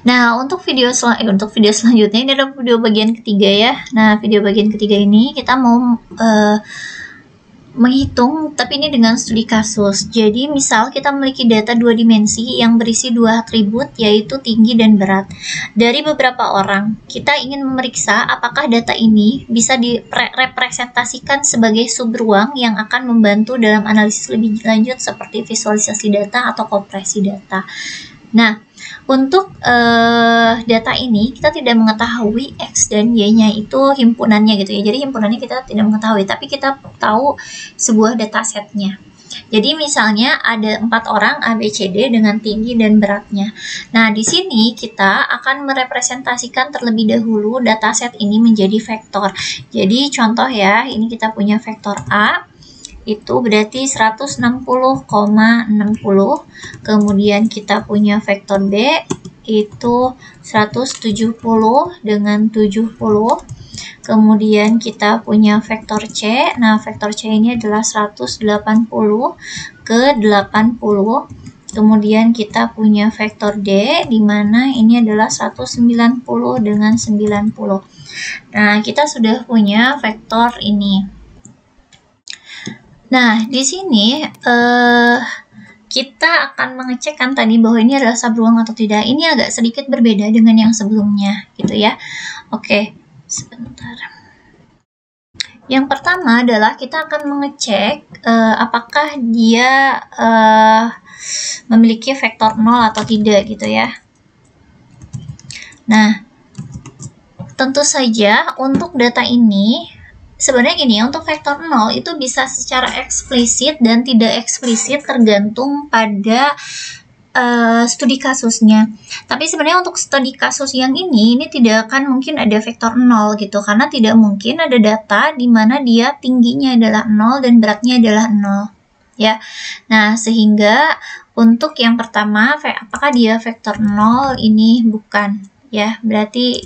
Nah, untuk video selanjutnya ini adalah video bagian ketiga ya. Nah, video bagian ketiga ini kita mau menghitung, tapi ini dengan studi kasus. Jadi, misal kita memiliki data 2 dimensi yang berisi 2 atribut, yaitu tinggi dan berat. Dari beberapa orang, kita ingin memeriksa apakah data ini bisa direpresentasikan sebagai subruang yang akan membantu dalam analisis lebih lanjut seperti visualisasi data atau kompresi data. Nah, untuk data ini kita tidak mengetahui X dan Y-nya itu himpunannya gitu ya. Jadi himpunannya kita tidak mengetahui, tapi kita tahu sebuah datasetnya. Jadi misalnya ada 4 orang A, B, C, D dengan tinggi dan beratnya. Nah, di sini kita akan merepresentasikan terlebih dahulu dataset ini menjadi vektor. Jadi contoh ya, ini kita punya vektor A. Itu berarti 160,60. Kemudian kita punya vektor B itu 170 dengan 70. Kemudian kita punya vektor C. Nah, vektor C ini adalah 180 ke 80. Kemudian kita punya vektor D, di mana ini adalah 190 dengan 90. Nah, kita sudah punya vektor ini. Nah, di sini kita akan mengecekkan tadi bahwa ini adalah subruang atau tidak. Ini agak sedikit berbeda dengan yang sebelumnya, gitu ya. Oke, sebentar. Yang pertama adalah kita akan mengecek apakah dia memiliki vektor 0 atau tidak, gitu ya. Nah, tentu saja untuk data ini, sebenarnya gini, untuk vektor 0 itu bisa secara eksplisit dan tidak eksplisit tergantung pada studi kasusnya. Tapi sebenarnya untuk studi kasus yang ini tidak akan mungkin ada vektor 0 gitu, karena tidak mungkin ada data di mana dia tingginya adalah 0 dan beratnya adalah 0. Ya. Nah, sehingga untuk yang pertama, apakah dia vektor 0, ini bukan. Ya, berarti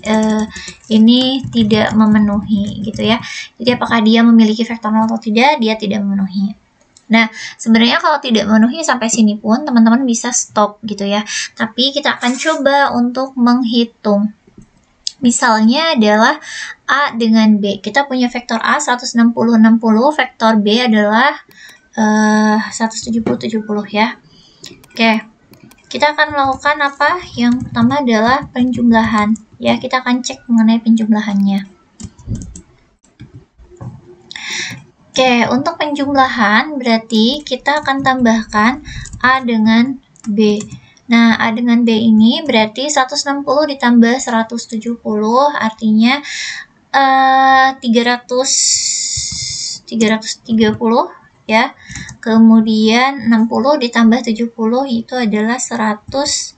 ini tidak memenuhi gitu ya. Jadi apakah dia memiliki vektor 0 atau tidak? Dia tidak memenuhi. Nah, sebenarnya kalau tidak memenuhi sampai sini pun teman-teman bisa stop gitu ya. Tapi kita akan coba untuk menghitung. Misalnya adalah A dengan B. Kita punya vektor A 160, 60, vektor B adalah 170, 70 ya. Oke. Kita akan melakukan apa? Yang pertama adalah penjumlahan. Ya, kita akan cek mengenai penjumlahannya. Oke, untuk penjumlahan berarti kita akan tambahkan A dengan B. Nah, A dengan B ini berarti 160 ditambah 170 artinya 330 ya. Kemudian 60 ditambah 70 itu adalah 130.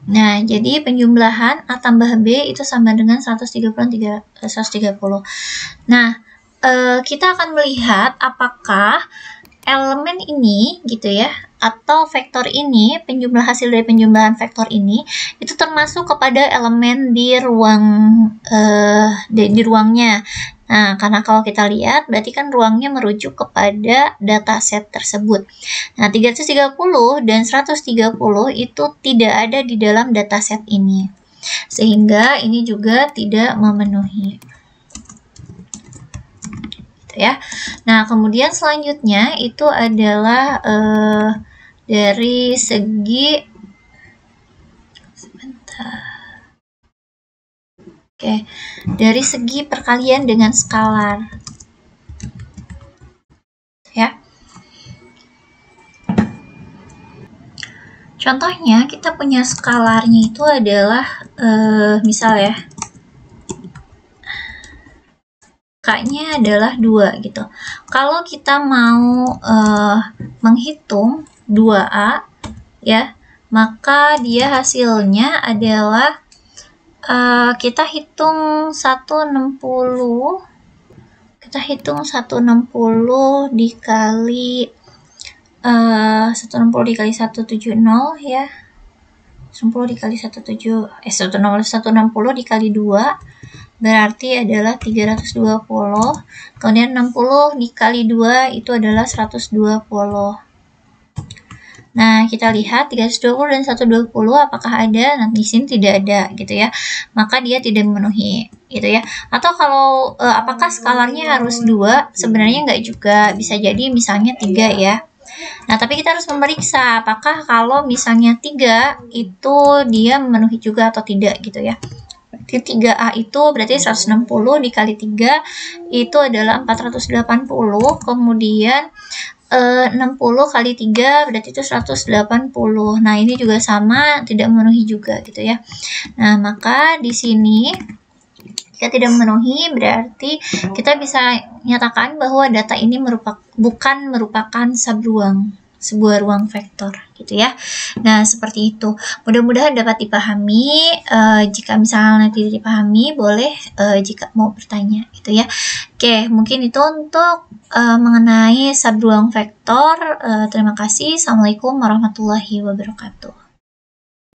Nah, jadi penjumlahan A tambah B itu sama dengan 130. Nah, kita akan melihat apakah elemen ini gitu ya, atau vektor ini, hasil dari penjumlahan vektor ini itu termasuk kepada elemen di ruangnya. Nah, karena kalau kita lihat berarti kan ruangnya merujuk kepada dataset tersebut. Nah, 330 dan 130 itu tidak ada di dalam dataset ini. Sehingga ini juga tidak memenuhi. Ya. Nah, kemudian selanjutnya itu adalah dari segi dari segi perkalian dengan skalar. Ya. Contohnya kita punya skalarnya itu adalah misal ya, K-nya adalah 2 gitu. Kalau kita mau menghitung 2A ya, maka dia hasilnya adalah kita hitung 160. Kita hitung 160 dikali 160 dikali 170 ya. 160 dikali 160 dikali 2 berarti adalah 320. Kemudian 60 dikali 2 itu adalah 120. Nah, kita lihat 320 dan 120 apakah ada? Nah, di sini tidak ada gitu ya. Maka dia tidak memenuhi gitu ya. Atau kalau apakah skalarnya harus 2? Sebenarnya enggak juga. Bisa jadi misalnya 3 ya. Nah, tapi kita harus memeriksa apakah kalau misalnya 3 itu dia memenuhi juga atau tidak gitu ya. Berarti 3A itu berarti 160 dikali 3 itu adalah 480. Kemudian 60 kali 3 berarti itu 180. Nah, ini juga sama, tidak memenuhi juga gitu ya. Nah, maka di sini jika tidak memenuhi berarti kita bisa nyatakan bahwa data ini bukan merupakan sebuah ruang vektor gitu ya. Nah, seperti itu. Mudah-mudahan dapat dipahami. Jika misalnya tidak dipahami, boleh jika mau bertanya gitu ya. Oke, mungkin itu untuk mengenai subruang vektor. Terima kasih. Assalamualaikum warahmatullahi wabarakatuh.